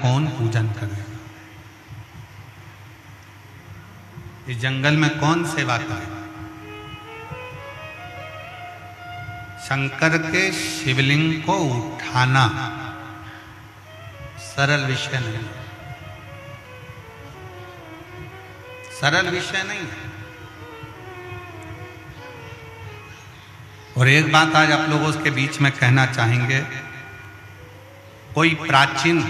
कौन पूजन करेगा? इस जंगल में कौन सेवा करेगा? शंकर के शिवलिंग को उठाना सरल विषय नहीं, सरल विषय नहीं है। और एक बात आज आप लोगों के बीच में कहना चाहेंगे, कोई प्राचीन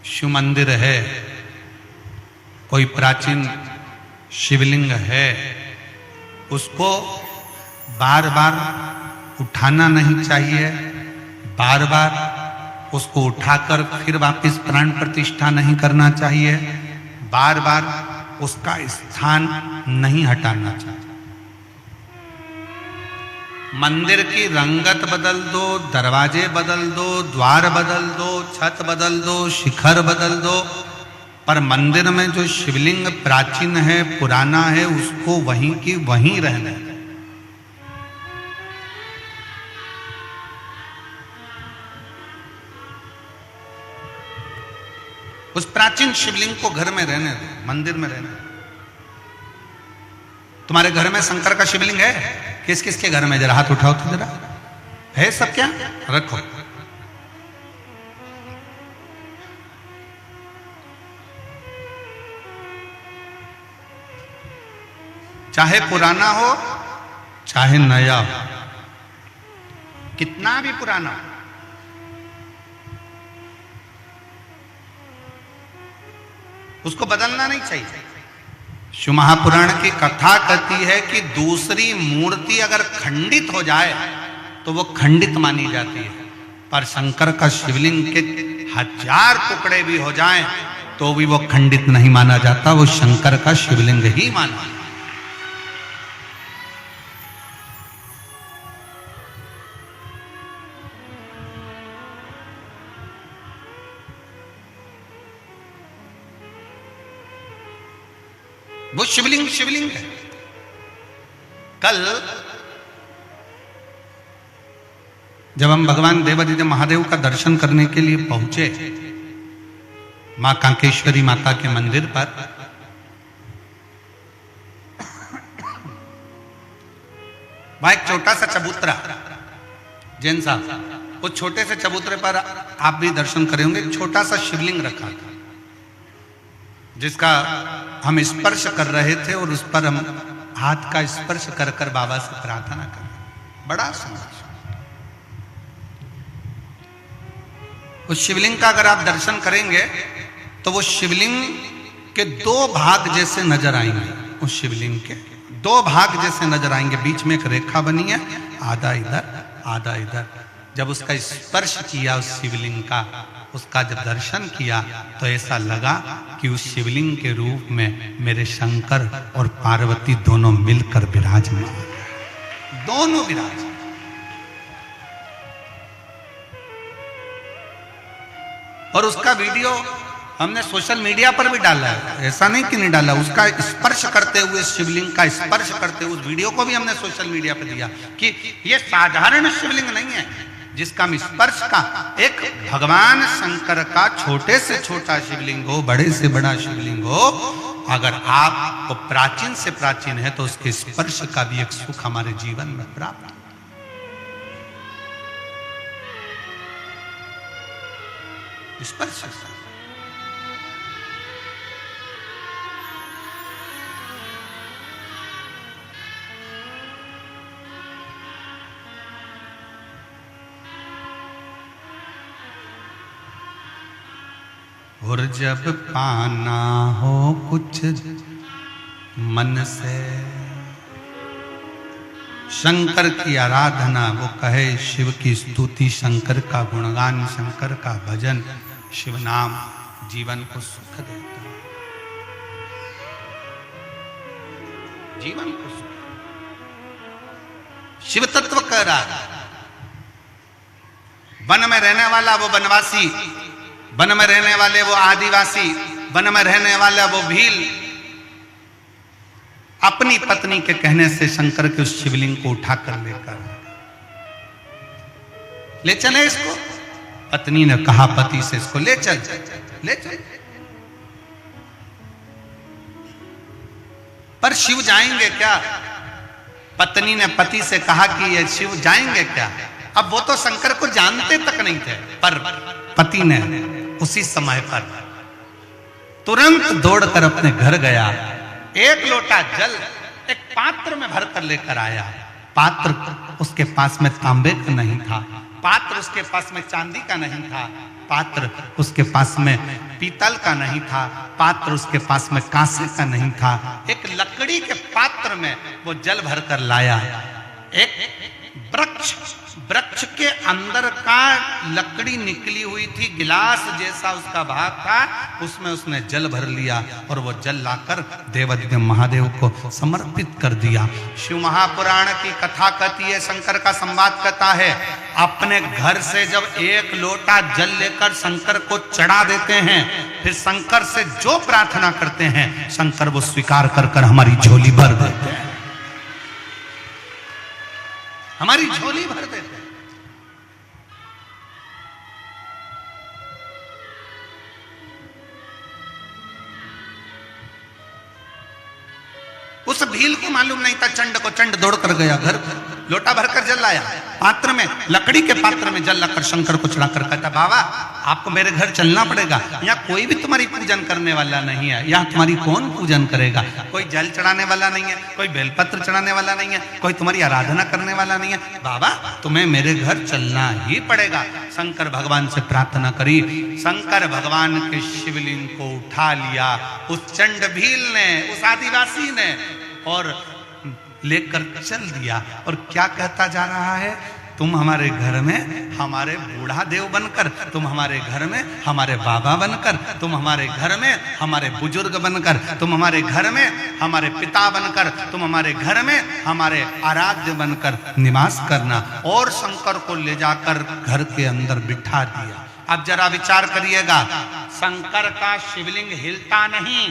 शिव मंदिर है, कोई प्राचीन शिवलिंग है, उसको बार बार उठाना नहीं चाहिए, बार बार उसको उठाकर फिर वापस प्राण प्रतिष्ठा नहीं करना चाहिए, बार बार उसका स्थान नहीं हटाना चाहिए। मंदिर की रंगत बदल दो, दरवाजे बदल दो, द्वार बदल दो, छत बदल दो, शिखर बदल दो, पर मंदिर में जो शिवलिंग प्राचीन है, पुराना है, उसको वहीं की वहीं रहने दो। उस प्राचीन शिवलिंग को घर में रहने दो, मंदिर में रहने दो। तुम्हारे घर में शंकर का शिवलिंग है? किस किस के घर में? जरा हाथ उठाओ तो जरा, है सब? क्या रखो। चाहे पुराना हो चाहे नया हो, कितना भी पुराना हो, उसको बदलना नहीं चाहिए। शिव महापुराण की कथा कहती है कि दूसरी मूर्ति अगर खंडित हो जाए तो वो खंडित मानी जाती है, पर शंकर का शिवलिंग के 1000 टुकड़े भी हो जाएं तो भी वो खंडित नहीं माना जाता, वो शंकर का शिवलिंग ही माना। वो शिवलिंग शिवलिंग है। कल जब हम भगवान देवादिदेव महादेव का दर्शन करने के लिए पहुंचे मां कांकेश्वरी माता के मंदिर पर, वहां एक छोटा सा चबूतरा, जैन साहब, उस छोटे से चबूतरे पर आप भी दर्शन करे होंगे, छोटा सा शिवलिंग रखा था जिसका हम स्पर्श कर रहे थे और उस पर हम हाथ का स्पर्श कर कर बाबा से प्रार्थना कर रहे। बड़ा सुंदर। उस शिवलिंग का अगर आप दर्शन करेंगे तो वो शिवलिंग के 2 भाग जैसे नजर आएंगे। उस शिवलिंग के 2 भाग जैसे नजर आएंगे, बीच में एक रेखा बनी है, आधा इधर आधा इधर। जब उसका स्पर्श किया उस शिवलिंग का, उसका जब दर्शन किया तो ऐसा लगा कि उस शिवलिंग के रूप में मेरे शंकर और पार्वती दोनों मिलकर विराजमान, दोनों विराज। और उसका वीडियो हमने सोशल मीडिया पर भी डाला है, ऐसा नहीं कि नहीं डाला। उसका स्पर्श करते हुए, शिवलिंग का स्पर्श करते हुए उस वीडियो को भी हमने सोशल मीडिया पर दिया कि यह साधारण शिवलिंग नहीं है, जिसका स्पर्श का एक भगवान शंकर का छोटे से छोटा शिवलिंग हो, बड़े से बड़ा शिवलिंग हो, अगर आपको प्राचीन से प्राचीन है तो उसके स्पर्श का भी एक सुख हमारे जीवन में प्राप्त। स्पर्श और जब पाना हो कुछ मन से, शंकर की आराधना, वो कहे शिव की स्तुति, शंकर का गुणगान, शंकर का भजन, शिव नाम जीवन को सुख देता है, जीवन को सुख। शिव तत्व कह रहा है, वन में रहने वाला वो वनवासी, वन में रहने वाले वो आदिवासी, वन में रहने वाला वो भील, अपनी पत्नी के कहने से शंकर के उस शिवलिंग को उठाकर लेकर ले चले इसको, पत्नी ने कहा पति से, इसको ले चल, ले चल। पर शिव जाएंगे क्या? पत्नी ने पति से कहा कि ये शिव जाएंगे क्या? अब वो तो शंकर को जानते तक नहीं थे, पर पति ने उसी समय पर तुरंत दौड़कर अपने घर गया, एक लोटा जल एक पात्र में भरकर लेकर आया। पात्र उसके पास में तांबे का नहीं था, पात्र उसके पास में चांदी का नहीं था, पात्र उसके पास में पीतल का नहीं था, पात्र उसके पास में कांसे का नहीं था। एक लकड़ी के पात्र में वो जल भरकर लाया। एक वृक्ष के अंदर का लकड़ी निकली हुई थी, गिलास जैसा उसका भाग था, उसमें उसने जल भर लिया और वो जल लाकर देवाधिदेव महादेव को समर्पित कर दिया। शिव महापुराण की कथा कहती है, शंकर का संवाद कहता है, अपने घर से जब एक लोटा जल लेकर शंकर को चढ़ा देते हैं, फिर शंकर से जो प्रार्थना करते हैं शंकर वो स्वीकार कर कर हमारी झोली भर देते हैं, हमारी झोली भर देते हैं। उस भील को मालूम नहीं था, चंड को चंड दौड़ कर गया घर, लोटा भरकर जल लाया, पात्र में, लकड़ी के पात्र में जल लाकर शंकर को चढ़ाकर कहता, बाबा आपको मेरे घर चलना पड़ेगा, यहाँ कोई भी तुम्हारी पूजन करने वाला नहीं है, यहाँ तुम्हारी कौन पूजन करेगा, कोई जल चढ़ाने वाला नहीं है, कोई बेलपत्र चढ़ाने वाला नहीं है, कोई तुम्हारी आराधना करने वाला नहीं है, बाबा तुम्हें मेरे घर चलना ही पड़ेगा। शंकर भगवान से प्रार्थना करी, शंकर भगवान के शिवलिंग को उठा लिया उस चंड भील ने, उस आदिवासी ने, और लेकर चल दिया। और क्या कहता जा रहा है, तुम हमारे घर में हमारे बूढ़ा देव बनकर, तुम हमारे घर में हमारे बाबा बनकर, तुम हमारे घर में हमारे बुजुर्ग बनकर, तुम हमारे घर में हमारे पिता बनकर, तुम हमारे घर में हमारे आराध्य बनकर निवास करना। और शंकर को ले जाकर घर के अंदर बिठा दिया। अब जरा विचार करिएगा, शंकर का शिवलिंग हिलता नहीं,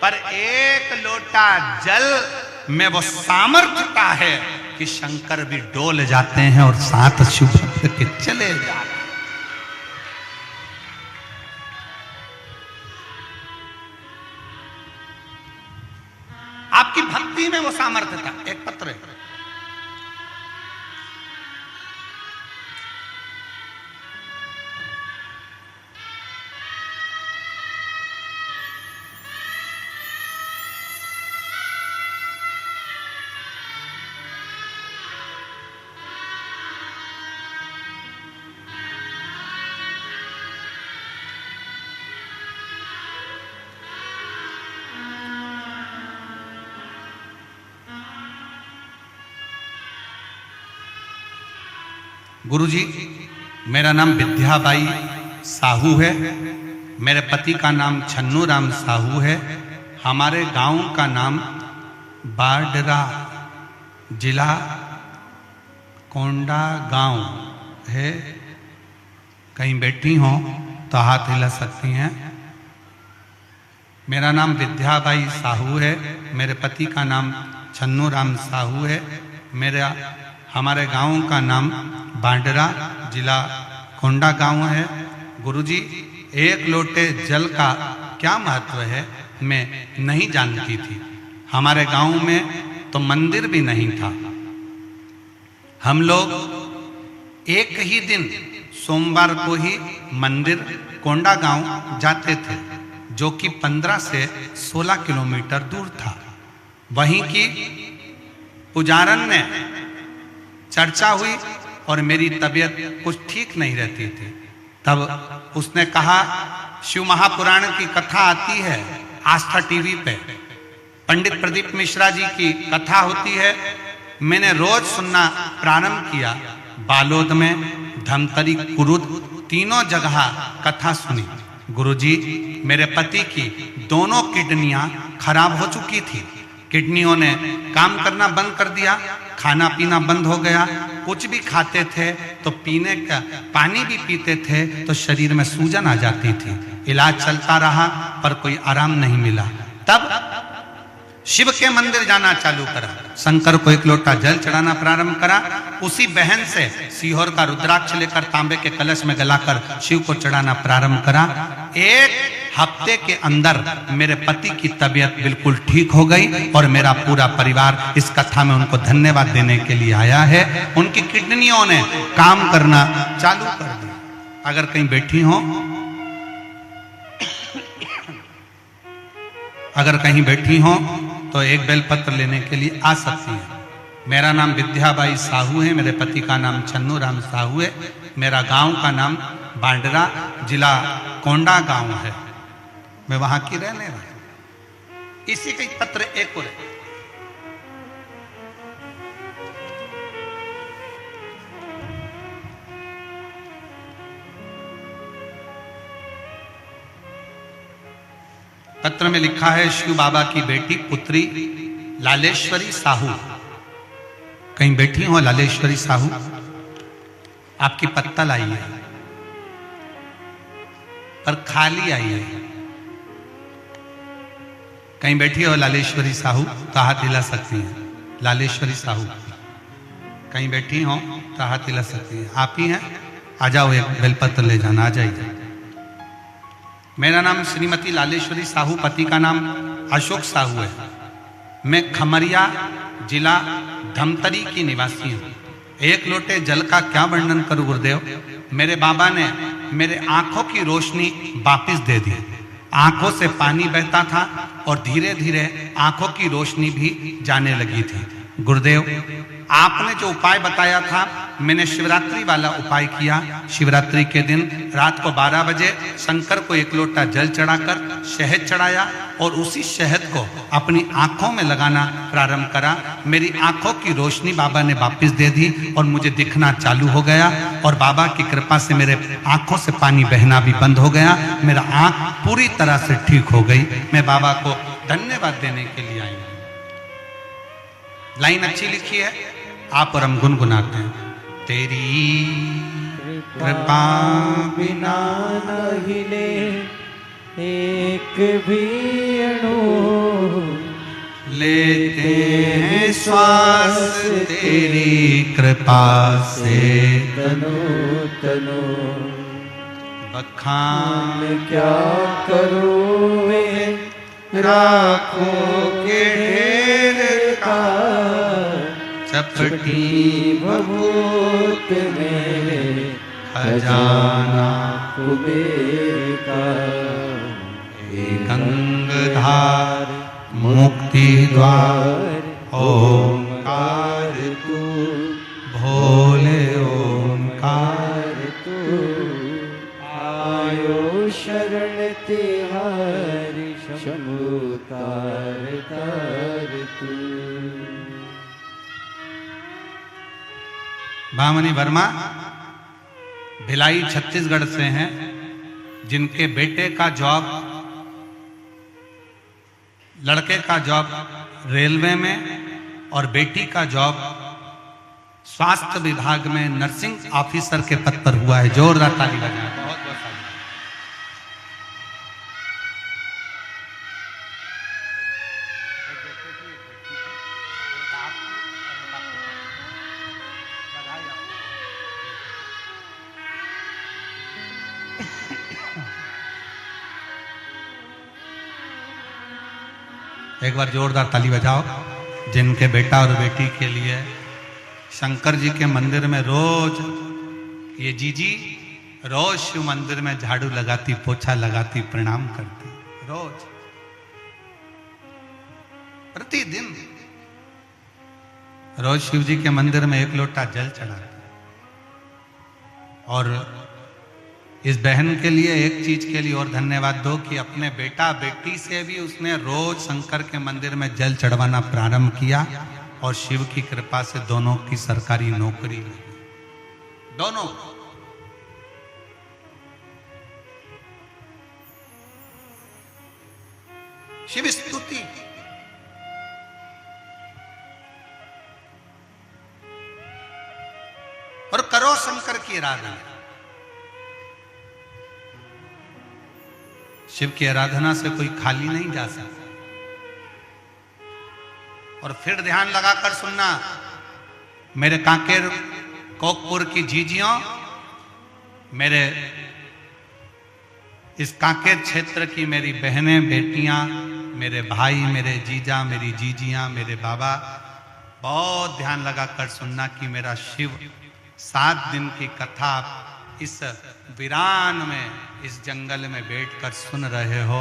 पर एक लोटा जल में वो सामर्थ्यता है कि शंकर भी डोल जाते हैं और साथ शिव भक्त के चले जाते हैं। आपकी भक्ति में वो सामर्थ्यता। एक पत्र है, गुरुजी मेरा नाम विद्याबाई साहू है, मेरे पति का नाम छन्नू राम साहू है, हमारे गांव का नाम बाडरा, जिला कोंडा गांव है। कहीं बैठी हो तो हाथ हिला सकती हैं। मेरा नाम विद्याबाई साहू है, मेरे पति का नाम छन्नू राम साहू है, हमारे गांव का नाम बाडरा, जिला कोंडा गांव है। गुरुजी एक लोटे जल का क्या महत्व है मैं नहीं जानती थी। हमारे गांव में तो मंदिर भी नहीं था। हम लोग एक ही दिन सोमवार को ही मंदिर कोंडा गांव जाते थे, जो कि 15 से 16 किलोमीटर दूर था। वहीं की पुजारन ने चर्चा हुई और मेरी तबीयत कुछ ठीक नहीं रहती थी। तब उसने कहा, शिव महापुराण की कथा आती है आस्था टीवी पे, पंडित प्रदीप मिश्रा जी की कथा होती है। मैंने रोज सुनना प्रारंभ किया। बालोद में, धमतरी, कुरुद तीनों जगह कथा सुनी। गुरुजी मेरे पति की दोनों किडनियां खराब हो चुकी थी। किडनियों ने काम करना बंद कर दिया, खाना पीना बंद हो गया। कुछ भी खाते थे तो पीने का पानी भी पीते थे तो शरीर में सूजन आ जाती थी। इलाज चलता रहा पर कोई आराम नहीं मिला। तब शिव के मंदिर जाना चालू करा, शंकर को एक लोटा जल चढ़ाना प्रारंभ करा। उसी बहन से सीहोर का रुद्राक्ष लेकर तांबे के कलश में गलाकर शिव को चढ़ाना प्रारंभ करा। एक हफ्ते के अंदर मेरे पति की तबीयत बिल्कुल ठीक हो गई और मेरा पूरा परिवार इस कथा में उनको धन्यवाद देने के लिए आया है। उनकी किडनियों ने काम करना चालू कर दिया। अगर कहीं बैठी हो, अगर कहीं बैठी हो तो एक बेलपत्र लेने के लिए आ सकती है। मेरा नाम विद्याबाई साहू है, मेरे पति का नाम चन्नू राम साहू है। मेरा गांव का नाम बांडरा, जिला कोंडा गांव है। मैं वहां की रहने वाला हूं। इसी का पत्र एक और है। पत्र में लिखा है, शिव बाबा की बेटी पुत्री लालेश्वरी साहू। कहीं बैठी हो लालेश्वरी साहू? आपकी पत्तल आई है पर खाली आई है। कहीं बैठी हो लालेश्वरी साहू तो हाथ हिला सकती है। लालेश्वरी साहू कहीं बैठी हो तो हाथ हिला सकती है। आप ही हैं? आ जाओ, एक बेलपत्र ले जाना। आ जाइए। मेरा नाम श्रीमती लालेश्वरी साहू, पति का नाम अशोक साहू है। मैं खमरिया जिला धमतरी की निवासी हूँ। एक लोटे जल का क्या वर्णन करूं गुरुदेव। मेरे बाबा ने मेरे आंखों की रोशनी वापस दे दी। आंखों से पानी बहता था और धीरे धीरे आंखों की रोशनी भी जाने लगी थी। गुरुदेव, आपने जो उपाय बताया था, मैंने शिवरात्रि वाला उपाय किया। शिवरात्रि के दिन रात को 12 बजे शंकर को एक लोटा जल चढ़ाकर शहद चढ़ाया और उसी शहद को अपनी आंखों में लगाना प्रारंभ करा। मेरी आंखों की रोशनी बाबा ने वापस दे दी और मुझे दिखना चालू हो गया और बाबा की कृपा से मेरे आंखों से पानी बहना भी बंद हो गया। मेरा आंख पूरी तरह से ठीक हो गई। मैं बाबा को धन्यवाद देने के लिए आई हूं। लाइन अच्छी लिखी है, आप और हम गुनगुनाते हैं। तेरी कृपा बिना न हिले एक भी अणु, लेते हैं श्वास तेरी कृपा से। तनु तनु बखान क्या करूं मैं राखों के ढेर का, चपटी भभूत में खजाना कुबेर का। गंगाधार मुक्ति द्वार ओंकार तू, भोले ओंकार तू आयो शरण तिहारी, शंभु तार तार तू। भामनी वर्मा भिलाई छत्तीसगढ़ से हैं, जिनके बेटे का जॉब, लड़के का जॉब रेलवे में और बेटी का जॉब स्वास्थ्य विभाग में नर्सिंग ऑफिसर के पद पर हुआ है। जोरदार ताली बजाएं। बहुत बहुत ताली। एक बार जोरदार ताली बजाओ जिनके बेटा और बेटी के लिए शंकर जी के मंदिर में रोज ये जीजी रोज शिव मंदिर में झाड़ू लगाती, पोछा लगाती, प्रणाम करती। रोज प्रतिदिन रोज शिव जी के मंदिर में एक लोटा जल चढ़ाती। और इस बहन के लिए एक चीज के लिए और धन्यवाद दो कि अपने बेटा बेटी से भी उसने रोज शंकर के मंदिर में जल चढ़वाना प्रारंभ किया और शिव की कृपा से दोनों की सरकारी नौकरी लगी। दोनों शिव स्तुति। और करो शंकर की आराधना। शिव की आराधना से कोई खाली नहीं जा सकता। और फिर ध्यान लगाकर सुनना, मेरे कांकेर कोकपुर की जीजियों, मेरे इस कांकेर क्षेत्र की मेरी बहनें बेटियां, मेरे भाई, मेरे जीजा, मेरी जीजियां, मेरे बाबा, बहुत ध्यान लगाकर सुनना कि मेरा शिव 7 दिन की कथा इस वीरान में, इस जंगल में बैठकर सुन रहे हो।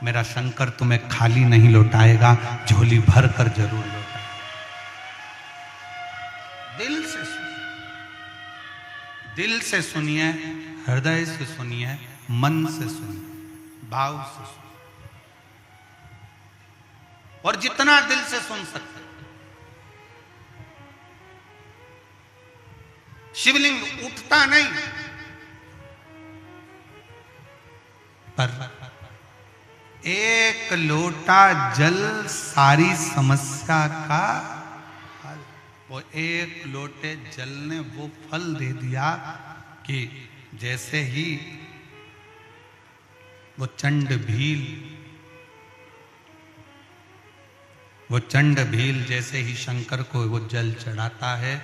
मेरा शंकर तुम्हें खाली नहीं लौटाएगा, झोली भर कर जरूर लौटाएगा। दिल से सुनिए, दिल से सुनिए, हृदय से सुनिए, मन से सुनिए, भाव से सुनिए, और जितना दिल से सुन सकते। शिवलिंग उठता नहीं, पर एक लोटा जल सारी समस्या का हल। वो एक लोटे जल ने वो फल दे दिया कि जैसे ही वो चंड भील जैसे ही शंकर को वो जल चढ़ाता है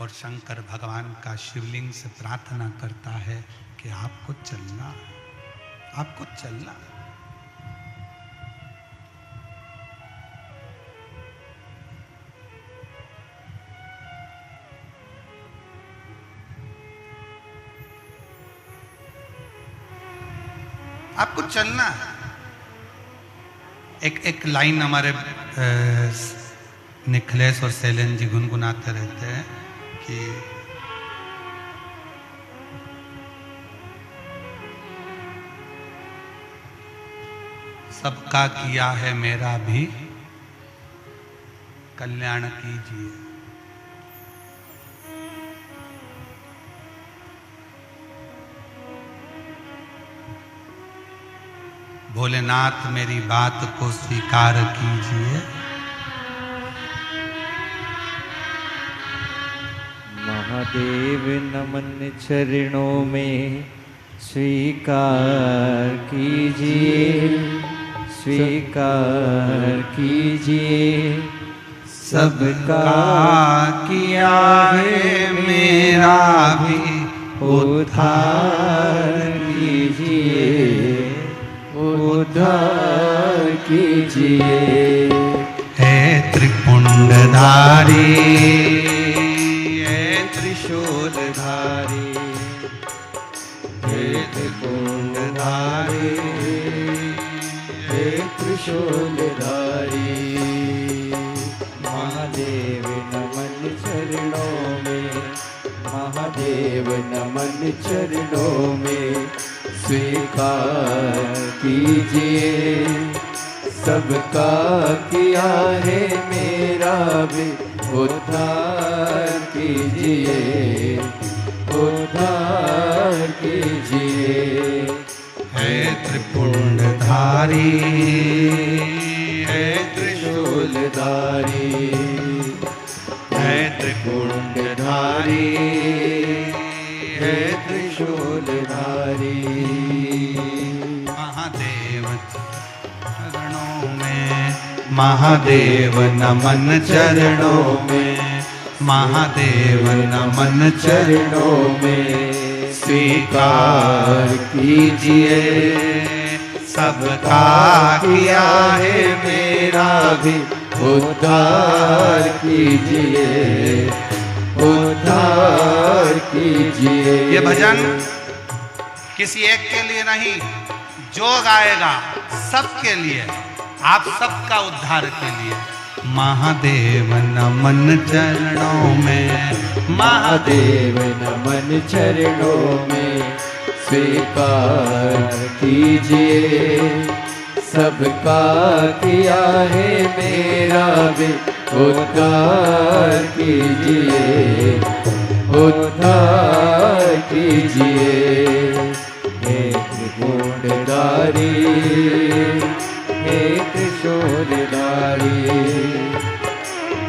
और शंकर भगवान का शिवलिंग से प्रार्थना करता है कि आपको चलना, आपको चलना। आपको चलना है। एक लाइन हमारे निखिलेश और शैलेन जी गुनगुनाते रहते हैं कि सबका किया है मेरा भी कल्याण कीजिए। भोलेनाथ मेरी बात को स्वीकार कीजिए। महादेव नमन चरणों में स्वीकार कीजिए, स्वीकार कीजिए। सबका किया है मेरा भी उद्धार कीजिए, उद्धार कीजिए। हे त्रिपुंडधारी, हे त्रिशूलधारी, हे त्रिपुंडधारी, हे त्रिशूलधारी। महादेव नमन चरणों में, महादेव नमन चरणों में स्वीकार कीजिए। सबका किया है मेरा भी उद्धार कीजिए, उद्धार कीजिए। हे त्रिपुंडधारी, हे त्रिशूलधारी, हे त्रिपुंडधारी, हे त्रिशूलधारी। महादेव चरणों में, महादेव नमन चरणों में, महादेव नमन चरणों में स्वीकार कीजिए। सबका किया है मेरा भी उद्धार कीजिए, उद्धार कीजिए। ये भजन किसी एक के लिए नहीं, जो गाएगा सबके लिए, आप सबका उद्धार के लिए। महादेव नमन चरणों में, महादेव नमन चरणों में स्वीकार कीजिए। सबका किया है मेरा भी उद्धार कीजिए, उद्धार कीजिए। हे त्रिपुंडधारी, हे त्रिशूलधारी,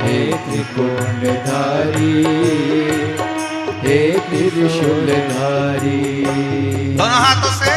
हे त्रिपुंडधारी, हे त्रिशूलधारी। दोनों हाथों से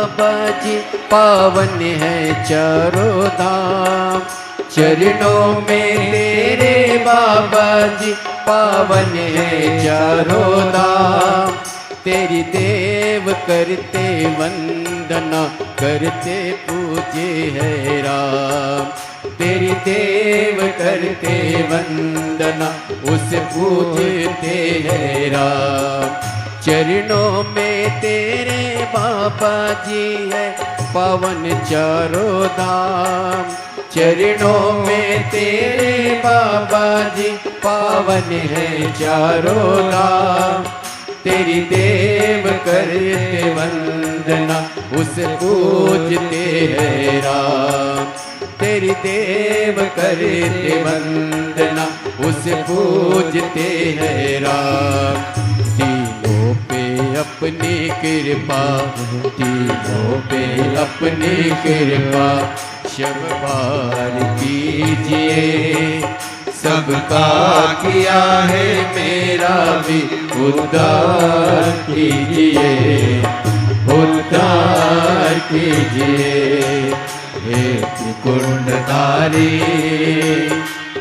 बाबा जी पावन है चारों धाम। चरणों में तेरे बाबा जी पावन है चारों धाम। तेरी देव करते वंदना करते पूजे है राम। तेरी देव करते वंदना उसे पूजते है राम। चरणों में तेरे बाबा जी है पावन चारों धाम। चरणों में तेरे बाबा जी पावन है चारों धाम। तेरी देव करते वंदना उसे पूजते है राम। तेरी देव करते वंदना उसे पूजते है राम। तीनों पे अपनी कृपा, तीनों पे अपनी कृपा शब्बार कीजिए। सबका किया है मेरा भी उद्धार कीजिए, उद्धार कीजिए। हे त्रिकुंडधारी,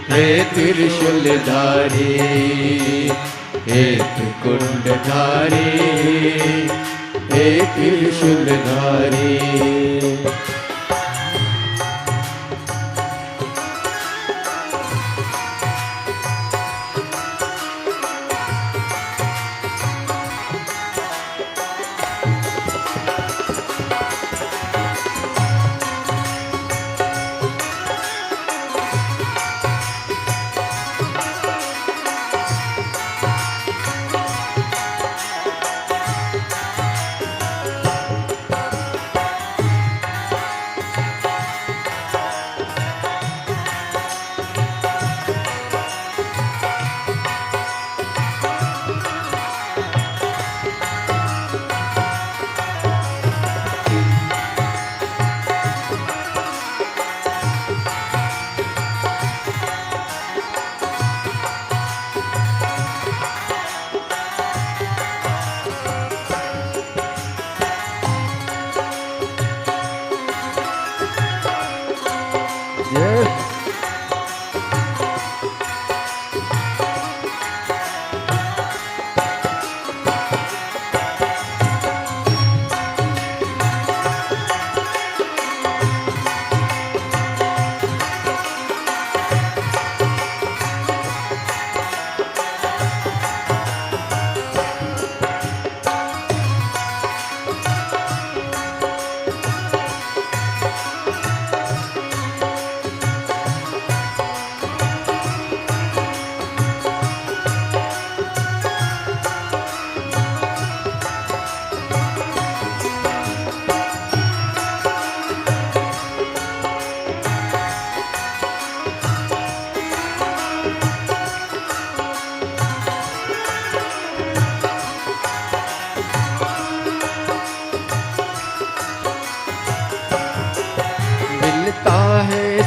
हे त्रिशूलधारी, हे त्रिकुंडधारी, हे त्रिशूलधारी।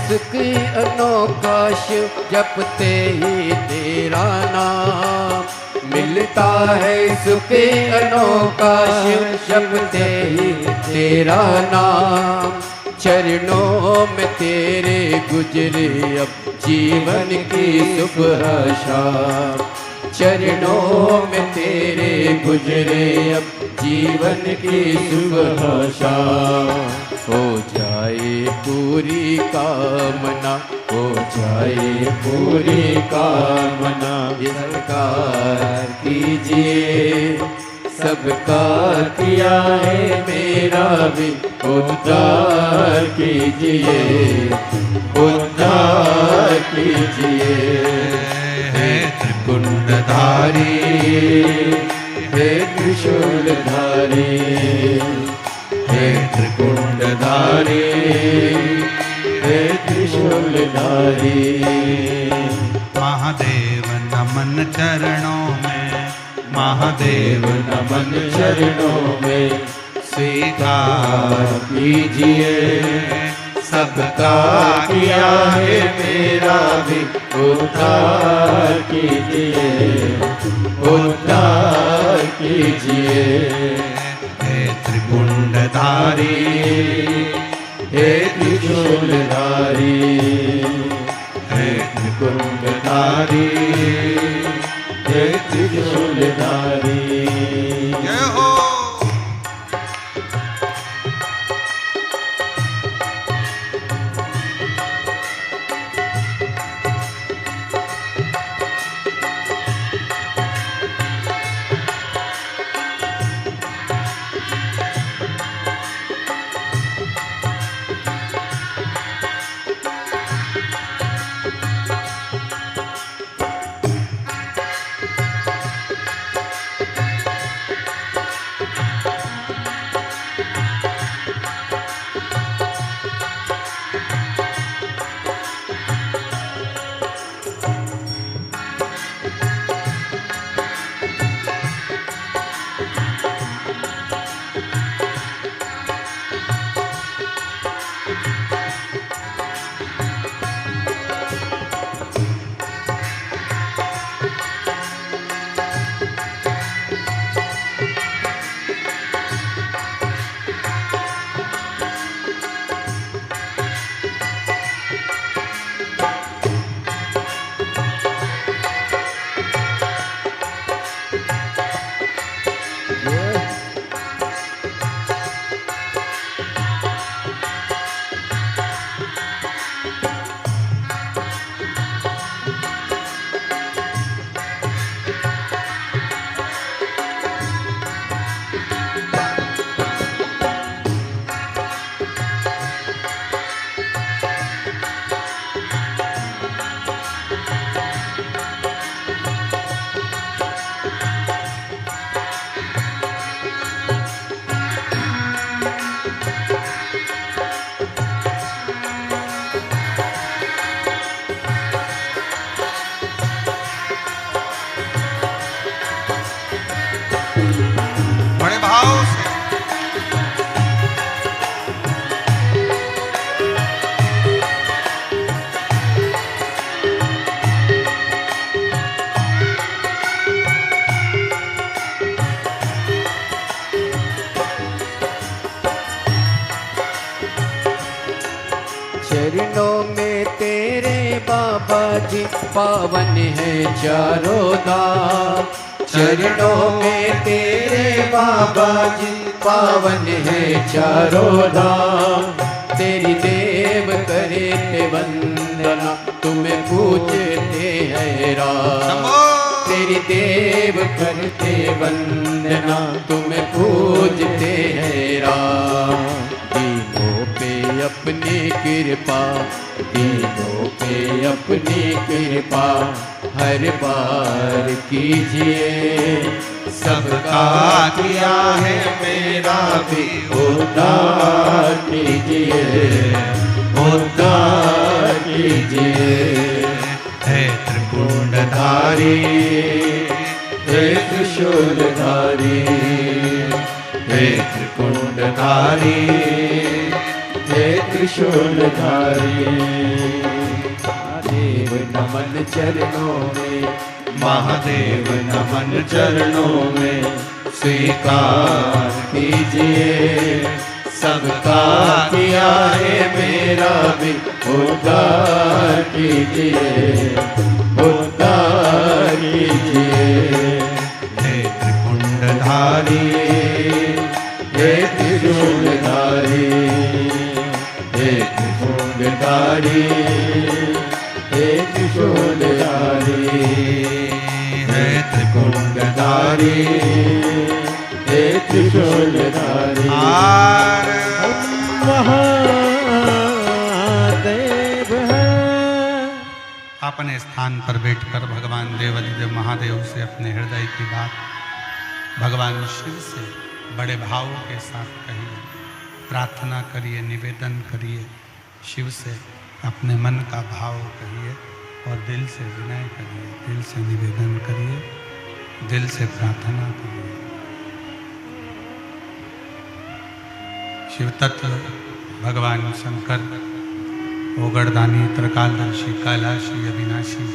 सुख अनोखा शिव जपते ही तेरा नाम। मिलता है सुख अनोखा शिव जपते ही तेरा नाम। चरणों में तेरे गुजरे अब जीवन की सुबह शाम। चरणों में तेरे गुजरे अब जीवन की सुबह शाम। हो जाए पूरी कामना, हो जाए पूरी कामना। सरकार कीजिए, सबका किया है मेरा भी उद्धार कीजिए, उद्धार कीजिए। हे त्रिकुंडधारी, हे त्रिशूलधारी, हे त्रिकुंडधारी, हे त्रिशूलधारी। महादेव नमन चरणों में, महादेव नमन चरणों में। स्वीकार कीजिए, सबका किया है मेरा भी उद्धार कीजिए, उद्धार कीजिए। हे त्रिपुंडधारी, हे त्रिशूलधारी, हे त्रिपुंडधारी, हे त्रिशूलधारी। जय हो। बड़े भाव से चरणों में तेरे बाबा जी पावन है चारों धाम। चरणों में तेरे बाबा जी पावन है चारों धाम। तेरी देव करे ते वंदना तुम्हें पूजते हैं राम। तेरी देव करते वंदना तुम्हें पूजते हैं राम। दीनों पे अपनी कृपा, दीनों पे अपनी कृपा हर बार कीजिए। सबका किया है मेरा भी उद्धार कीजिए, उद्धार कीजिए। है त्रिपुंडधारी, हे त्रिशूलधारी, हे त्रिपुंडधारी, हे त्रिशूलधारी। महादेव नमन चरणों में, महादेव नमन चरणों में स्वीकार कीजिए। सबका किया है मेरा भी उद्धार कीजिए, उद्धार कीजिए। हे त्रिपुंडधारी, हे त्रिशूलधारी, हे त्रिशूलधारी, हे त्रिशूलधारी, हे त्रिपुंडधारी, हे त्रिशूलधारी। महादेव है। अपने स्थान पर बैठकर भगवान देवाधिदेव महादेव से अपने हृदय की बात भगवान शिव से बड़े भावों के साथ कहिए, प्रार्थना करिए, निवेदन करिए, शिव से अपने मन का भाव कहिए और दिल से विनय करिए, दिल से निवेदन करिए, दिल से प्रार्थना करिए। शिव तत्व भगवान शंकर ओगड़दानी, त्रिकालदर्शी, कैलाशी, अविनाशी,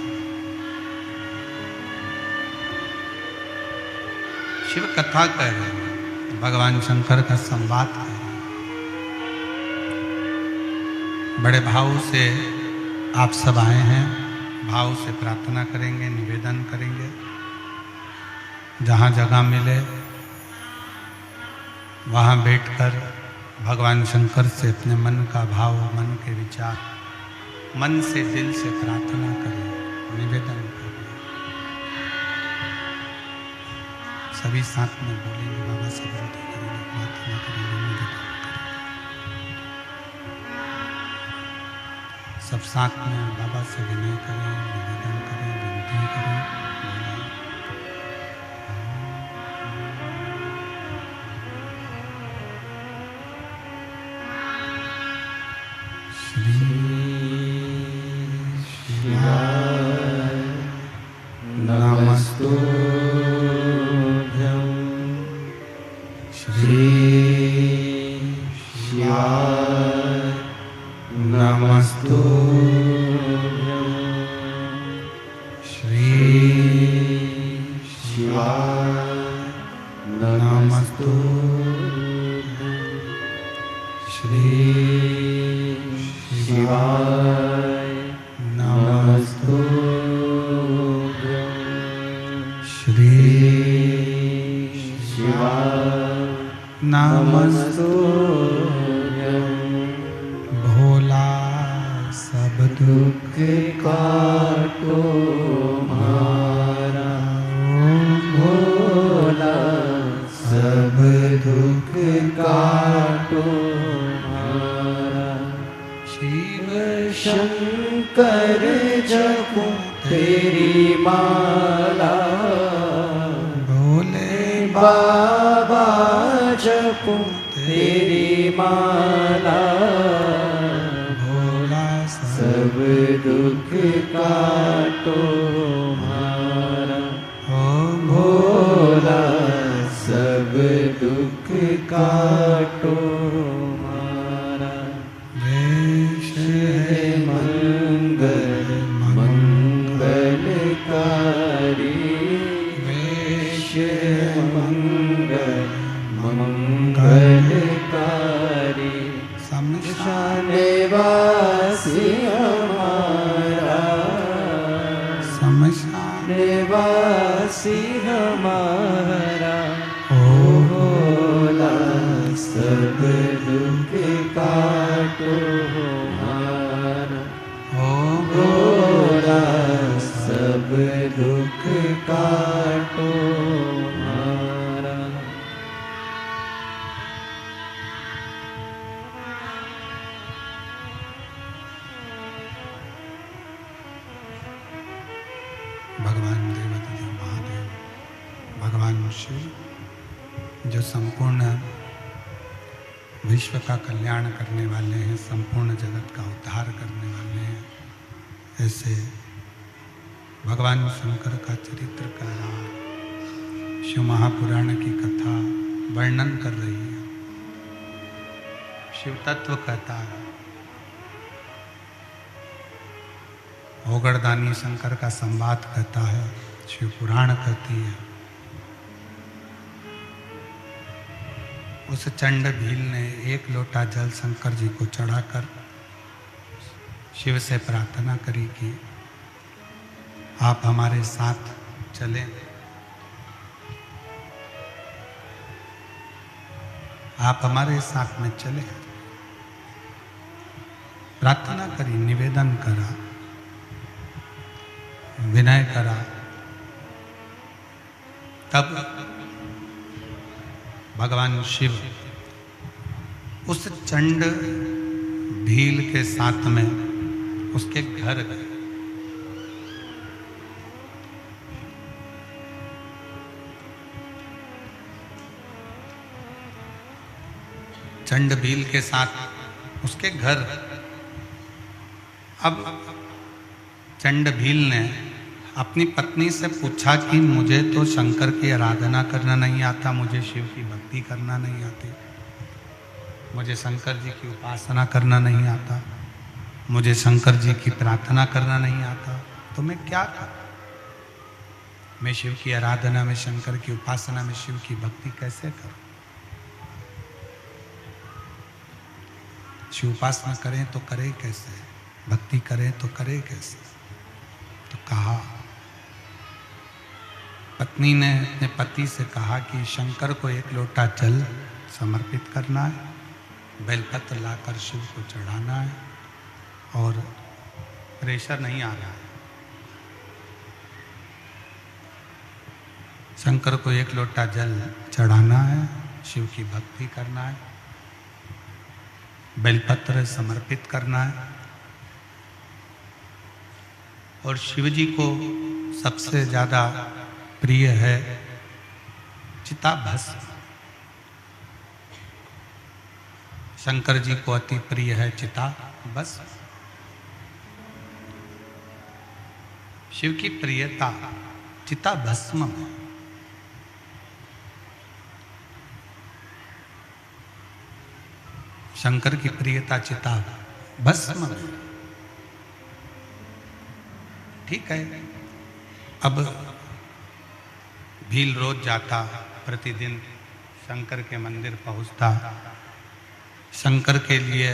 शिव कथा कह रहे हैं। भगवान शंकर का संवाद है। बड़े भाव से आप सब आए हैं, भाव से प्रार्थना करेंगे, निवेदन करेंगे। जहाँ जगह मिले वहाँ बैठकर भगवान शंकर से अपने मन का भाव, मन के विचार, मन से दिल से प्रार्थना करें, निवेदन करें। सभी साथ में बोलेंगे, बाबा से विनती करेंगे, प्रार्थना करेंगे, निवेदन करेंगे। सब साथ में बाबा से विनय करें, निवेदन करें, विनती करें, बोलें। भोला सब दुख काटो मारा, भोला सब दुख काटो मारा। शिव शंकर जपो तेरी माला, भोले बाबा जपो तेरी माला। भोला सब दुख काटो मारा, ओ भोला सब दुख काटो मारा। वेश मंगल मंगलकारी, वेश मंगल मंगलकारी। शमशान वासी हमारा, शमशान वासी हमारा। ओ भोला सब दुख काटो मारा, ओ भोला सब दुख काटो मारा। भगवान देवाधिदेव महादेव, भगवान शिव जो संपूर्ण विश्व का कल्याण करने वाले हैं, संपूर्ण जगत का उद्धार करने वाले हैं, ऐसे भगवान शंकर का चरित्र का शिव महापुराण की कथा वर्णन कर रही है। शिव तत्व कहता है, ओगरदानी शंकर का संवाद कहता है, शिव पुराण कहती है। उस चंड भील ने एक लोटा जल शंकर जी को चढ़ाकर शिव से प्रार्थना करी कि आप हमारे साथ चलें, आप हमारे साथ में चले। प्रार्थना करी, निवेदन करा, विनय करा। तब भगवान शिव उस चंड भील के साथ में उसके घर गए। चंड भील के साथ उसके घर। अब चंड भील ने अपनी पत्नी से पूछा कि मुझे तो शंकर की आराधना करना नहीं आता, मुझे शिव की भक्ति करना नहीं आती, मुझे शंकर जी की उपासना करना नहीं आता, मुझे शंकर जी की प्रार्थना करना नहीं आता, तो मैं क्या करूं? मैं शिव की आराधना में, शंकर की उपासना में, शिव की भक्ति कैसे करूं? शिव उपासना करें तो करें कैसे, भक्ति करें तो करें कैसे। तो कहा, पत्नी ने अपने पति से कहा कि शंकर को 1 लोटा जल समर्पित करना है, बेलपत्र लाकर शिव को चढ़ाना है, और प्रेशर नहीं आ रहा है। शंकर को 1 लोटा जल चढ़ाना है, शिव की भक्ति करना है, बेलपत्र समर्पित करना है, और शिव जी को सबसे ज्यादा प्रिय है चिताभस्म। शंकर जी को अति प्रिय है चिताभस्म। शिव की प्रियता चिताभस्म में। शंकर की प्रियता चिताभस्म में। ठीक है, अब भील रोज जाता, प्रतिदिन शंकर के मंदिर पहुंचता, शंकर के लिए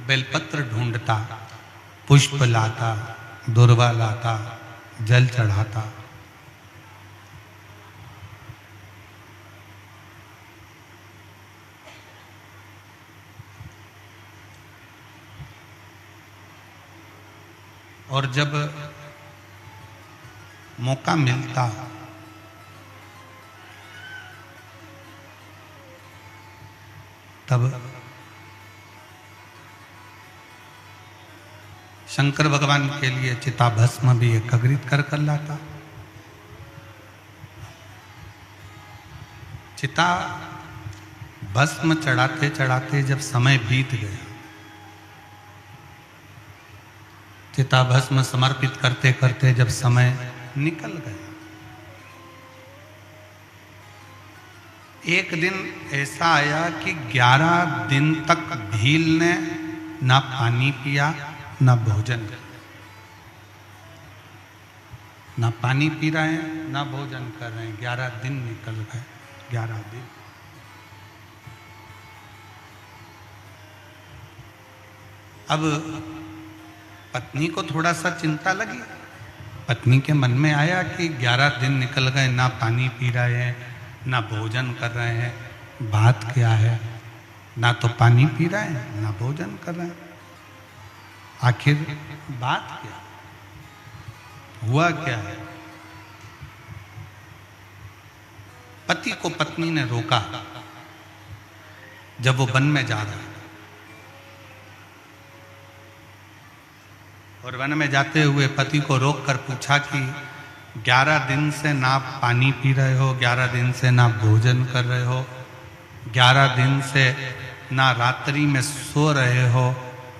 बेलपत्र ढूंढता, पुष्प लाता, दुर्वा लाता, जल चढ़ाता। और जब मौका मिलता तब शंकर भगवान के लिए चिताभस्म भी एकत्रित कर लाता। चिता भस्म चढ़ाते चढ़ाते जब समय बीत गया, चिता भस्म समर्पित करते करते जब समय निकल गया, एक दिन ऐसा आया कि 11 दिन तक भील ने ना पानी पिया ना भोजन किया। ना पानी पी रहे हैं ना भोजन कर रहे हैं। 11 दिन निकल गए। 11 दिन। अब पत्नी को थोड़ा सा चिंता लगी। पत्नी के मन में आया कि 11 दिन निकल गए, ना पानी पी रहे हैं ना भोजन कर रहे हैं, बात क्या है? ना तो पानी पी रहे हैं ना भोजन कर रहे हैं, आखिर बात क्या, हुआ क्या है? पति को पत्नी ने रोका जब वो वन में जा रहा है, और वन में जाते हुए पति को रोककर पूछा कि 11 दिन से ना पानी पी रहे हो, 11 दिन से ना भोजन कर रहे हो, 11 दिन से ना रात्रि में सो रहे हो,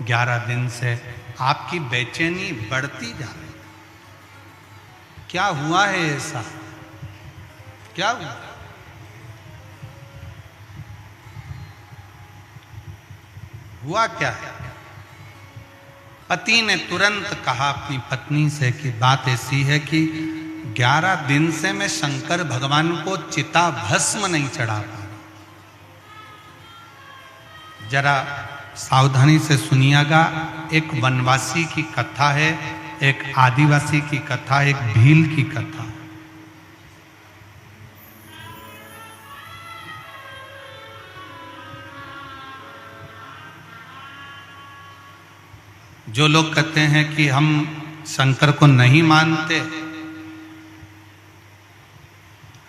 11 दिन से आपकी बेचैनी बढ़ती जा रही, क्या हुआ है ऐसा? क्या हुआ? हुआ क्या है? पति ने तुरंत कहा अपनी पत्नी से कि बात ऐसी है कि 11 दिन से मैं शंकर भगवान को चिता भस्म नहीं चढ़ा पा रहा। जरा सावधानी से सुनिएगा। एक वनवासी की कथा है, एक आदिवासी की कथा, एक भील की कथा। जो लोग कहते हैं कि हम शंकर को नहीं मानते,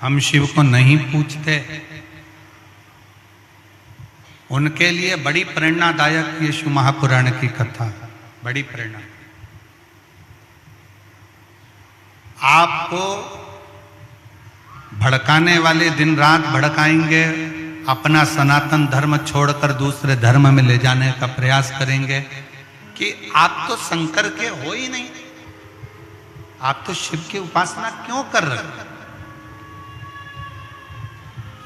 हम शिव को नहीं पूजते, उनके लिए बड़ी प्रेरणादायक ये शिव महापुराण की कथा, बड़ी प्रेरणा। आपको भड़काने वाले दिन रात भड़काएंगे, अपना सनातन धर्म छोड़कर दूसरे धर्म में ले जाने का प्रयास करेंगे कि आप तो शंकर के हो ही नहीं, आप तो शिव की उपासना क्यों कर रहे हो?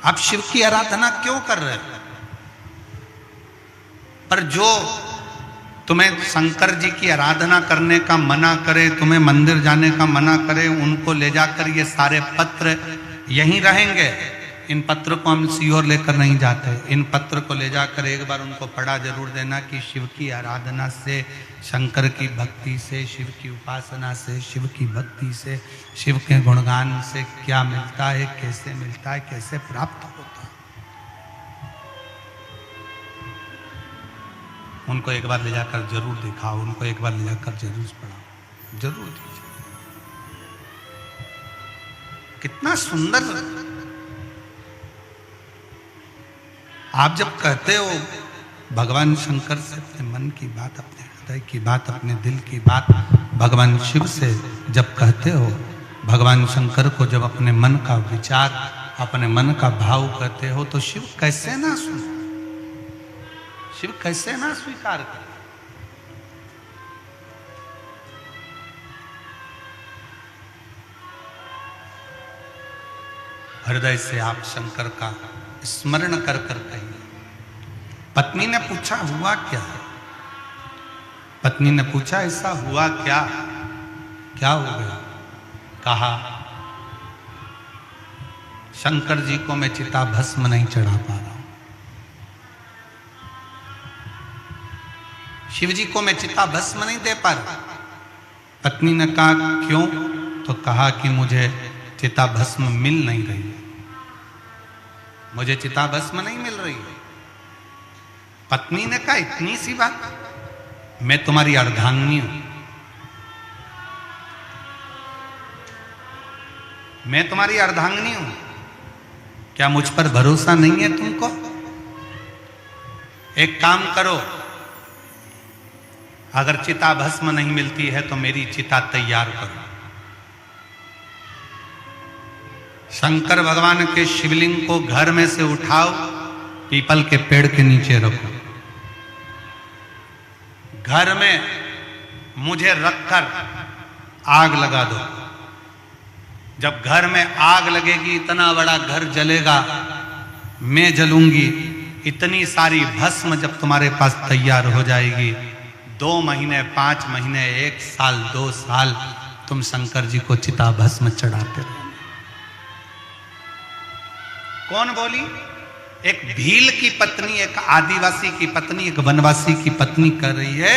आप शिव की आराधना क्यों कर रहे हो? पर जो तुम्हें शंकर जी की आराधना करने का मना करे, तुम्हें मंदिर जाने का मना करे, उनको ले जाकर ये सारे पत्र यहीं रहेंगे, इन पत्र को हम सीहोर लेकर नहीं जाते। इन पत्र को ले जाकर एक बार उनको पढ़ा जरूर देना कि शिव की आराधना से, शंकर की भक्ति से, शिव की उपासना से, शिव की भक्ति से, शिव के गुणगान से क्या मिलता है, कैसे मिलता है, कैसे प्राप्त होता है। उनको एक बार ले जाकर जरूर दिखाओ, उनको एक बार ले जाकर जरूर पढ़ाओ, जरूर दीजिए। कितना सुंदर। आप जब कहते हो भगवान शंकर से अपने मन की बात, अपने हृदय की बात, अपने दिल की बात भगवान शिव से जब कहते हो, भगवान शंकर को जब अपने मन का विचार, अपने मन का भाव कहते हो, तो शिव कैसे ना सुने, शिव कैसे ना स्वीकार करे। हृदय से आप शंकर का स्मरण कर कर कहिए। पत्नी ने पूछा हुआ क्या है? पत्नी ने पूछा ऐसा हुआ क्या, क्या हो गया? कहा शंकर जी को मैं चिता भस्म नहीं चढ़ा पा रहा हूं, शिव जी को मैं चिता भस्म नहीं दे पा रहा। पत्नी ने कहा क्यों? तो कहा कि मुझे चिता भस्म मिल नहीं रही है, मुझे चिता भस्म नहीं मिल रही है। पत्नी ने कहा इतनी सी बात, मैं तुम्हारी अर्धांगिनी हूं, मैं तुम्हारी अर्धांगिनी हूं, क्या मुझ पर भरोसा नहीं है तुमको? एक काम करो, अगर चिता भस्म नहीं मिलती है तो मेरी चिता तैयार करो। शंकर भगवान के शिवलिंग को घर में से उठाओ, पीपल के पेड़ के नीचे रखो, घर में मुझे रखकर आग लगा दो। जब घर में आग लगेगी, इतना बड़ा घर जलेगा, मैं जलूंगी, इतनी सारी भस्म जब तुम्हारे पास तैयार हो जाएगी, 2 महीने, 5 महीने, 1 साल, 2 साल तुम शंकर जी को चिता भस्म चढ़ाते रहो। कौन बोली? एक भील की पत्नी, एक आदिवासी की पत्नी, एक वनवासी की पत्नी कह रही है,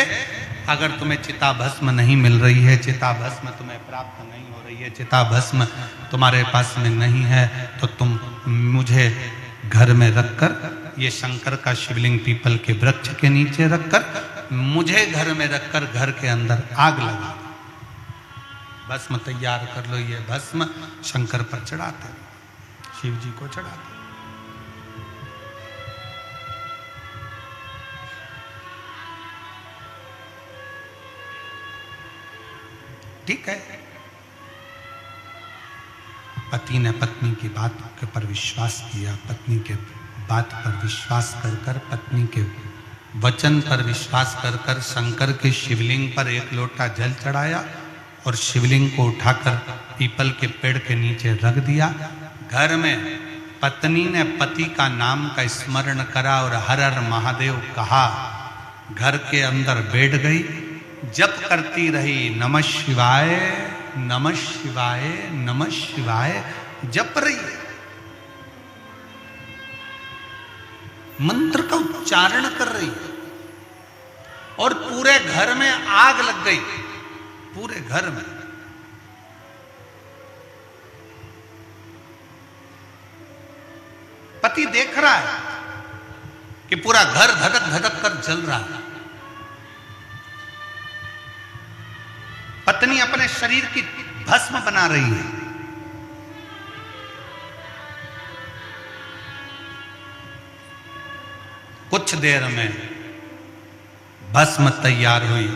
अगर तुम्हें चिता भस्म नहीं मिल रही है, चिता भस्म तुम्हें प्राप्त नहीं हो रही है, चिता भस्म तुम्हारे पास में नहीं है, तो तुम मुझे घर में रखकर, ये शंकर का शिवलिंग पीपल के वृक्ष के नीचे रखकर, मुझे घर में रखकर घर के अंदर आग लगा दो, भस्म तैयार कर लो। ये भस्म शंकर पर चढ़ाते, शिव जी को चढ़ाते। ठीक है। पति ने पत्नी की बात के पर विश्वास किया, पत्नी के बात पर विश्वास कर कर, पत्नी के वचन पर विश्वास कर कर शंकर के शिवलिंग पर 1 लोटा जल चढ़ाया और शिवलिंग को उठाकर पीपल के पेड़ के नीचे रख दिया। घर में पत्नी ने पति का नाम का स्मरण करा और हर हर महादेव कहा, घर के अंदर बैठ गई, जप करती रही, नमः शिवाय, नमः शिवाय, नमः शिवाय जप रही, मंत्र का उच्चारण कर रही, और पूरे घर में आग लग गई, पूरे घर में। पति देख रहा है कि पूरा घर धधक धधक कर जल रहा है। पत्नी अपने शरीर की भस्म बना रही है। कुछ देर में भस्म तैयार हुई,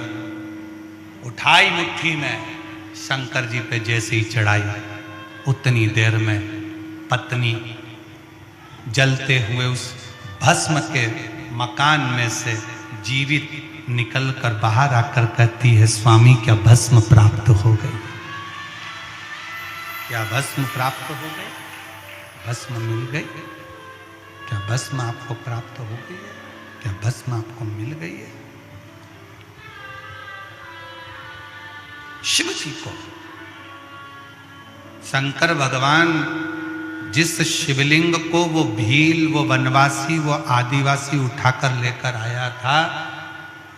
उठाई मुट्ठी में, शंकर जी पे जैसे ही चढ़ाई, उतनी देर में पत्नी जलते हुए उस भस्म के मकान में से जीवित निकलकर बाहर आकर कहती है, स्वामी क्या भस्म प्राप्त हो गई? क्या भस्म प्राप्त हो गई? भस्म मिल गई? क्या भस्म आपको प्राप्त हो गई है? क्या भस्म आपको मिल गई है? शिव जी को शंकर भगवान जिस शिवलिंग को वो भील, वो वनवासी, वो आदिवासी उठाकर लेकर आया था,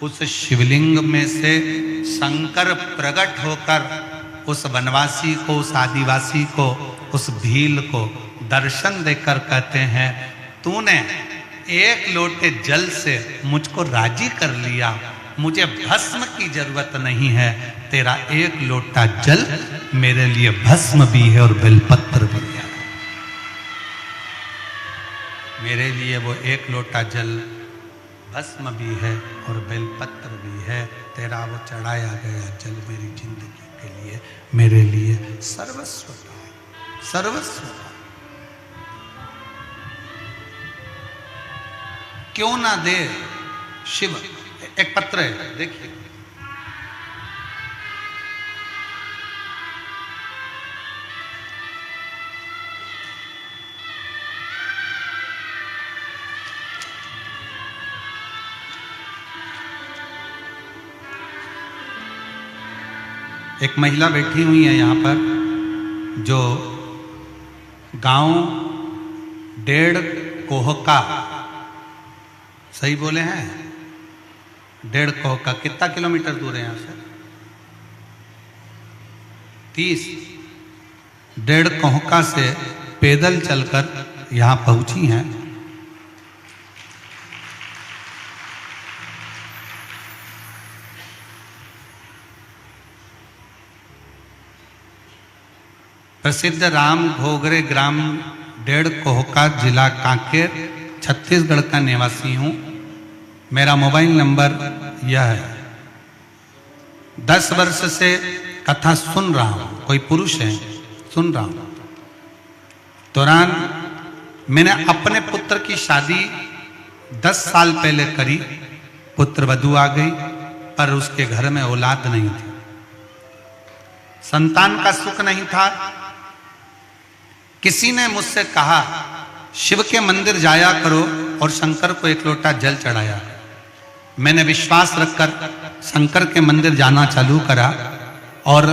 उस शिवलिंग में से शंकर प्रकट होकर उस वनवासी को, उस आदिवासी को, उस भील को दर्शन देकर कहते हैं, तूने एक लोटे जल से मुझको राजी कर लिया, मुझे भस्म की जरूरत नहीं है, तेरा एक लोटा जल मेरे लिए भस्म भी है और बेलपत्र भी है। मेरे लिए वो एक लोटा जल भस्म भी है और बेलपत्र भी है, तेरा वो चढ़ाया गया जल मेरी जिंदगी के लिए, मेरे लिए सर्वस्व है, सर्वस्व। क्यों ना दे शिव। एक पत्र है, देखिए, एक महिला बैठी हुई है यहाँ पर, जो गांव 1.5 कोहका, सही बोले हैं, 1.5 कोहका कितना किलोमीटर दूर है यहाँ से? 30। 1.5 कोहका से पैदल चलकर यहाँ पहुंची हैं। प्रसिद्ध राम घोगरे ग्राम 1.5 कोहका, जिला कांकेर, छत्तीसगढ़ का निवासी हूं। मेरा मोबाइल नंबर यह है। 10 वर्ष से कथा सुन रहा हूं, कोई पुरुष है, सुन रहा हूं। दौरान मैंने अपने पुत्र की शादी 10 साल पहले करी, पुत्र वधू आ गई, पर उसके घर में औलाद नहीं थी, संतान का सुख नहीं था। किसी ने मुझसे कहा, शिव के मंदिर जाया करो और शंकर को 1 लोटा जल चढ़ाया। मैंने विश्वास रखकर शंकर के मंदिर जाना चालू करा और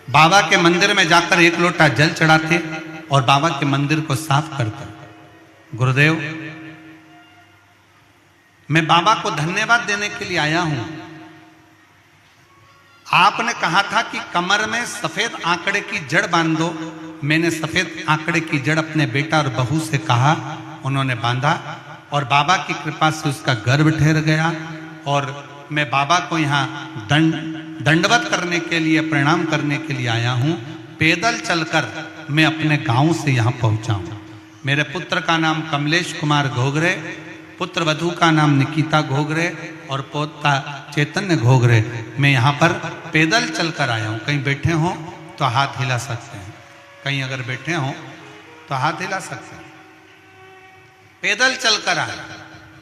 बाबा के मंदिर में जाकर 1 लोटा जल चढ़ाते और बाबा के मंदिर को साफ करते। गुरुदेव, मैं बाबा को धन्यवाद देने के लिए आया हूं। आपने कहा था कि कमर में सफेद आंकड़े की जड़ बांध दो। मैंने सफेद आंकड़े की जड़ अपने बेटा और बहू से कहा, उन्होंने बांधा और बाबा की कृपा से उसका गर्भ ठहर गया। और मैं बाबा को यहाँ दंडवत करने के लिए, प्रणाम करने के लिए आया हूँ। पैदल चलकर मैं अपने गांव से यहाँ पहुँचा हूँ। मेरे पुत्र का नाम कमलेश कुमार घोगरे, पुत्र वधू का नाम निकिता घोगरे और पोता चैतन्य घोगरे। मैं यहाँ पर पैदल चलकर आया हूँ। कहीं बैठे हों तो हाथ हिला सकते हैं, कहीं अगर बैठे हों तो हाथ हिला सकते हैं। पैदल चलकर आया,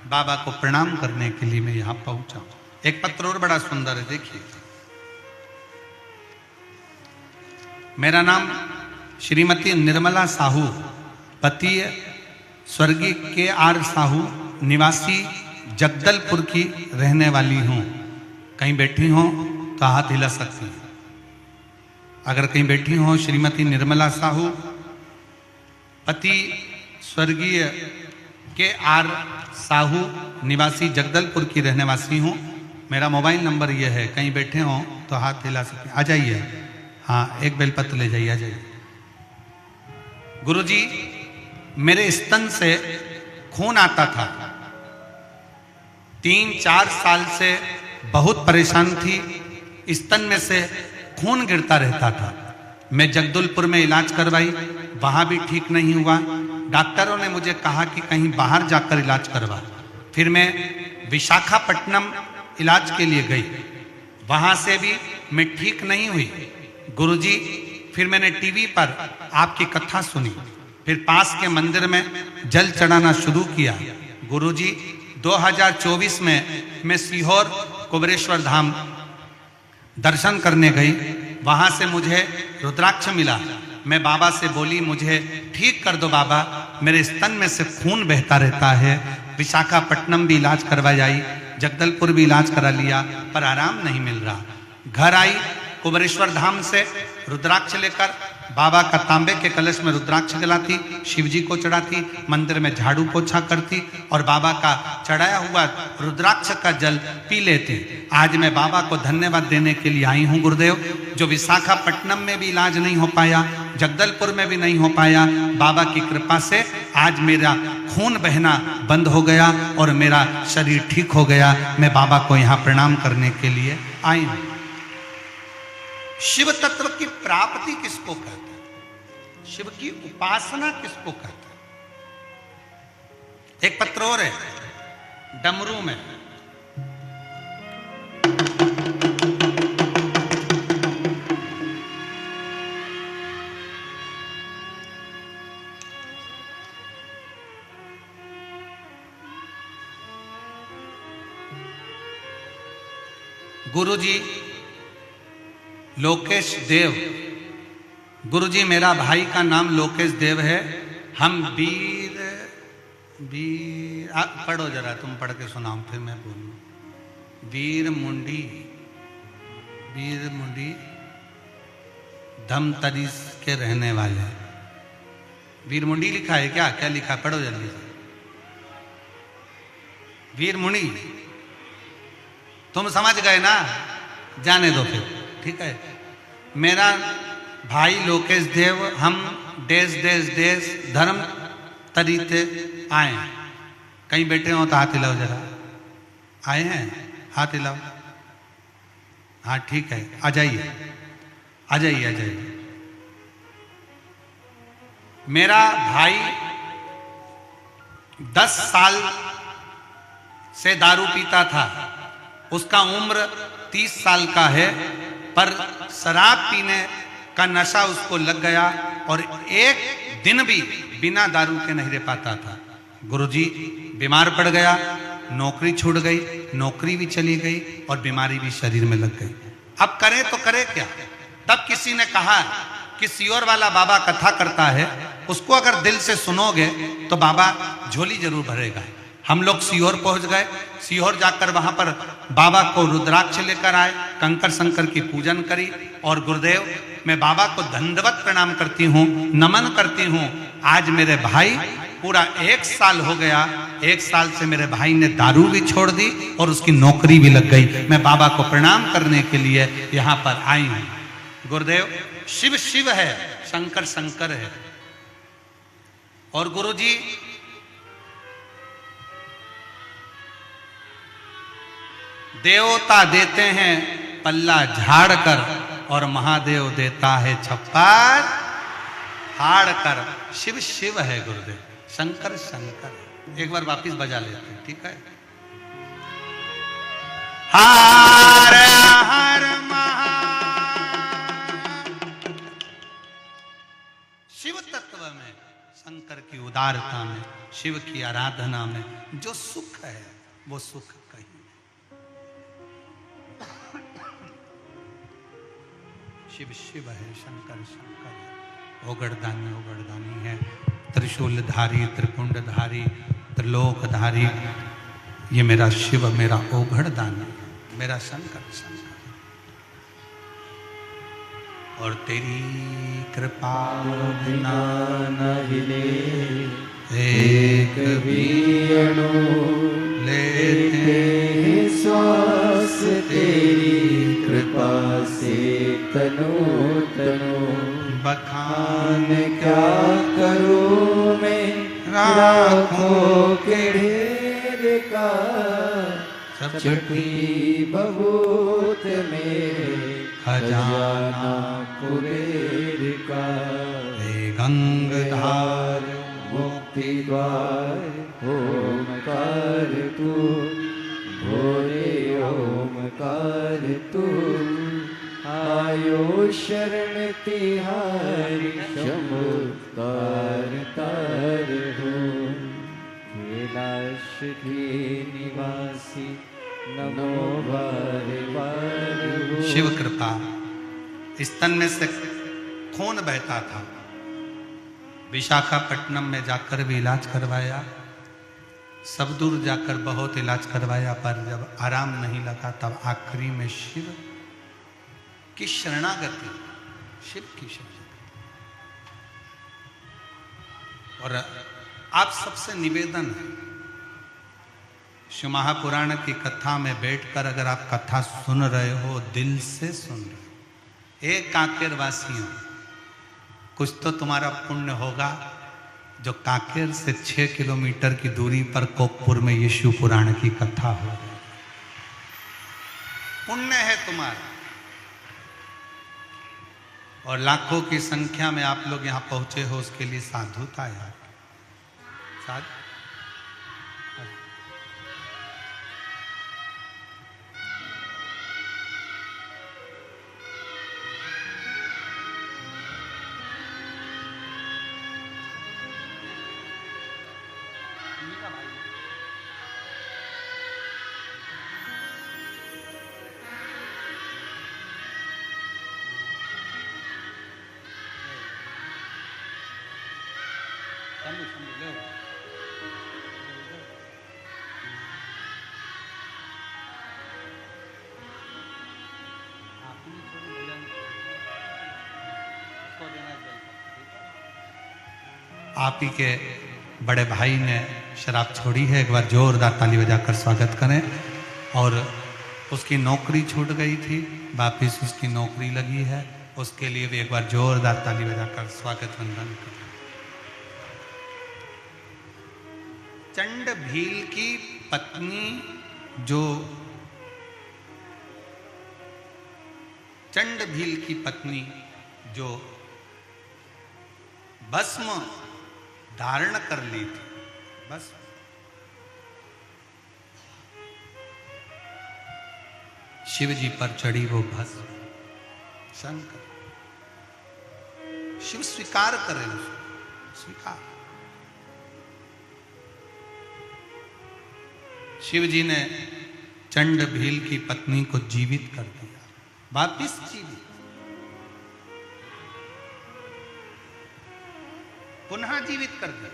बाबा को प्रणाम करने के लिए मैं यहाँ पहुंचा। एक पत्र और बड़ा सुंदर है, देखिए। मेरा नाम श्रीमती निर्मला साहू, पति स्वर्गीय KR साहू, निवासी जगदलपुर की रहने वाली हूँ। कहीं बैठी हो तो हाथ हिला सकती हैं। अगर कहीं बैठी हो, श्रीमती निर्मला साहू, पति स्वर्गीय KR साहू, निवासी जगदलपुर की रहने वासी हूँ। मेरा मोबाइल नंबर यह है। कहीं बैठे हो तो हाथ हिला सकते हैं। आ जाइए, हाँ, एक बेलपत्र ले जाइए, आ जाइए। गुरुजी, मेरे स्तन से खून आता था। 3-4 साल से बहुत परेशान थी, स्तन में से खून गिरता रहता था। मैं जगदलपुर में इलाज करवाई, वहां भी ठीक नहीं हुआ। डॉक्टरों ने मुझे कहा कि कहीं बाहर जाकर इलाज करवा। फिर मैं विशाखापट्टनम इलाज के लिए गई, वहां से भी मैं ठीक नहीं हुई। गुरुजी, फिर मैंने टीवी पर आपकी कथा सुनी, फिर पास के मंदिर में जल चढ़ाना शुरू किया। गुरुजी, 2024 में मैं सीहोर कुबेरेश्वर धाम दर्शन करने गई। वहां से मुझे रुद्राक्ष मिला। मैं बाबा से बोली, मुझे ठीक कर दो बाबा, मेरे स्तन में से खून बहता रहता है। विशाखापट्टनम भी इलाज करवाई आई, जगदलपुर भी इलाज करा लिया, पर आराम नहीं मिल रहा। घर आई, कुबेरेश्वर धाम से रुद्राक्ष लेकर बाबा का तांबे के कलश में रुद्राक्ष जलाती, शिव जी को चढ़ाती, मंदिर में झाड़ू पोछा करती और बाबा का चढ़ाया हुआ रुद्राक्ष का जल पी लेती। आज मैं बाबा को धन्यवाद देने के लिए आई हूँ गुरुदेव, जो विशाखापट्टनम में भी इलाज नहीं हो पाया, जगदलपुर में भी नहीं हो पाया, बाबा की कृपा से आज मेरा खून बहना बंद हो गया और मेरा शरीर ठीक हो गया। मैं बाबा को यहाँ प्रणाम करने के लिए आई हूँ। शिव तत्व की प्राप्ति किसको कहते हैं? शिव की उपासना किसको कहते हैं? एक पत्र और है डमरू में, गुरुजी लोकेश देव, गुरुजी मेरा भाई का नाम लोकेश देव है। हम पढ़ो जरा, तुम पढ़ के सुनाओ फिर मैं बोलूं। वीर मुंडी धमतरी के रहने वाले। वीर मुंडी लिखा है क्या? क्या लिखा? पढ़ो जल्दी से। वीर मुंडी, तुम समझ गए ना? जाने दो फिर, ठीक है। मेरा भाई लोकेश देव, हम देश धर्म तरीते आए हैं। कहीं बैठे हो तो हाथ हिलाओ जरा। आए हैं? हाथ हिलाओ। हाँ ठीक है, आ जाइए। मेरा भाई 10 साल से दारू पीता था। उसका उम्र 30 साल का है, पर शराब पीने का नशा उसको लग गया और एक दिन भी बिना दारू के नहीं रह पाता था। गुरुजी बीमार पड़ गया, नौकरी छूट गई, नौकरी भी चली गई और बीमारी भी शरीर में लग गई। अब करे तो करे क्या? तब किसी ने कहा कि सीहोर वाला बाबा कथा करता है, उसको अगर दिल से सुनोगे तो बाबा झोली जरूर भरेगा। हम लोग सीहोर पहुंच गए। सीहोर जाकर वहां पर बाबा को रुद्राक्ष लेकर आए, कंकर शंकर की पूजन करी और गुरुदेव मैं बाबा को दंडवत प्रणाम करती हूँ, नमन करती हूँ। आज मेरे भाई पूरा 1 साल हो गया, 1 साल से मेरे भाई ने दारू भी छोड़ दी और उसकी नौकरी भी लग गई। मैं बाबा को प्रणाम करने के लिए यहाँ पर आई हूँ। गुरुदेव शिव शिव है, शंकर शंकर है। और गुरुजी देवता देते हैं पल्ला झाड़ कर और महादेव देता है छप्पर फाड़ कर। शिव शिव है गुरुदेव, शंकर शंकर। एक बार वापिस बजा लेते हैं, ठीक है। हर हर शिव तत्व में, शंकर की उदारता में, शिव की आराधना में जो सुख है वो सुख कहीं। शिव शिव है, शंकर शंकर है, ओगड़दानी है, त्रिशूलधारी, त्रिपुंडधारी, त्रिलोकधारी। ये मेरा शिव, मेरा ओगड़दानी, मेरा शंकर शंकर। और तेरी कृपा बिना न हिले एक भी अणु लेते श्वास तेरी कृपा से तनो बखान क्या करूं मैं राखों के ढेर का। छठी बहुत मेरे खजाना कुबेर का। गंगाधार मुक्ति द्वार ओमकार तू, भोरे ओमकार तू। आयो शरण तिहारी शंभुकार तार हो। कैलाश के निवासी नमो बार बार हो। शिव कृपा। स्तन में से खून बहता था, विशाखापट्टनम में जाकर भी इलाज करवाया, सब दूर जाकर बहुत इलाज करवाया, पर जब आराम नहीं लगा तब आखिरी में शिव की शरणागति, शिव की शरणागति। और आप सबसे निवेदन है, शिव महापुराण की कथा में बैठकर अगर आप कथा सुन रहे हो, दिल से सुन रहे हो, एक कांकेर वासियों, कुछ तो तुम्हारा पुण्य होगा जो कांकेर से 6 किलोमीटर की दूरी पर कोकपुर में ये शिव पुराण की कथा हो रही है। पुण्य है तुम्हारा। और लाखों की संख्या में आप लोग यहां पहुंचे हो, उसके लिए साधुता यार, साधु। आप ही के बड़े भाई ने शराब छोड़ी है, एक बार जोरदार ताली बजाकर स्वागत करें। और उसकी नौकरी छूट गई थी, वापिस उसकी नौकरी लगी है, उसके लिए भी एक बार जोरदार ताली बजाकर स्वागत वंदन करें। चंड भील की पत्नी जो चंड भील की पत्नी जो भस्म धारण कर ली थी, बस शिव जी पर चढ़ी वो भस्म, शंकर शिव स्वीकार करे, स्वीकार। शिव जी ने चंड भील की पत्नी को जीवित कर दिया, वापिस जीवित, पुनः जीवित कर दिया।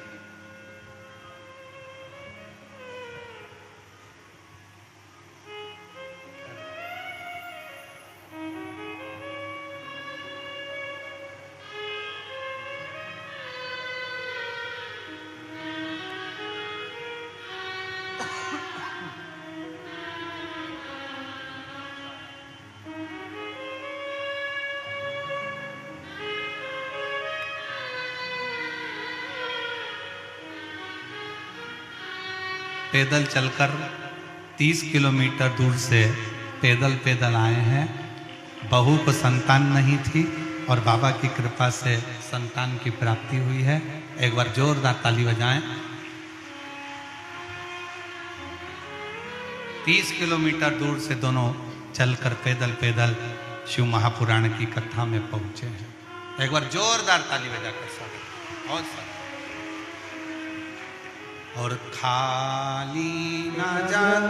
पैदल चलकर 30 किलोमीटर दूर से पैदल आए हैं। बहू को संतान नहीं थी और बाबा की कृपा से संतान की प्राप्ति हुई है। एक बार जोरदार ताली बजाएं। 30 किलोमीटर दूर से दोनों चलकर पैदल शिव महापुराण की कथा में पहुंचे हैं। एक बार जोरदार ताली बजाकर स्वागत। बहुत सारा। और खाली ना जाता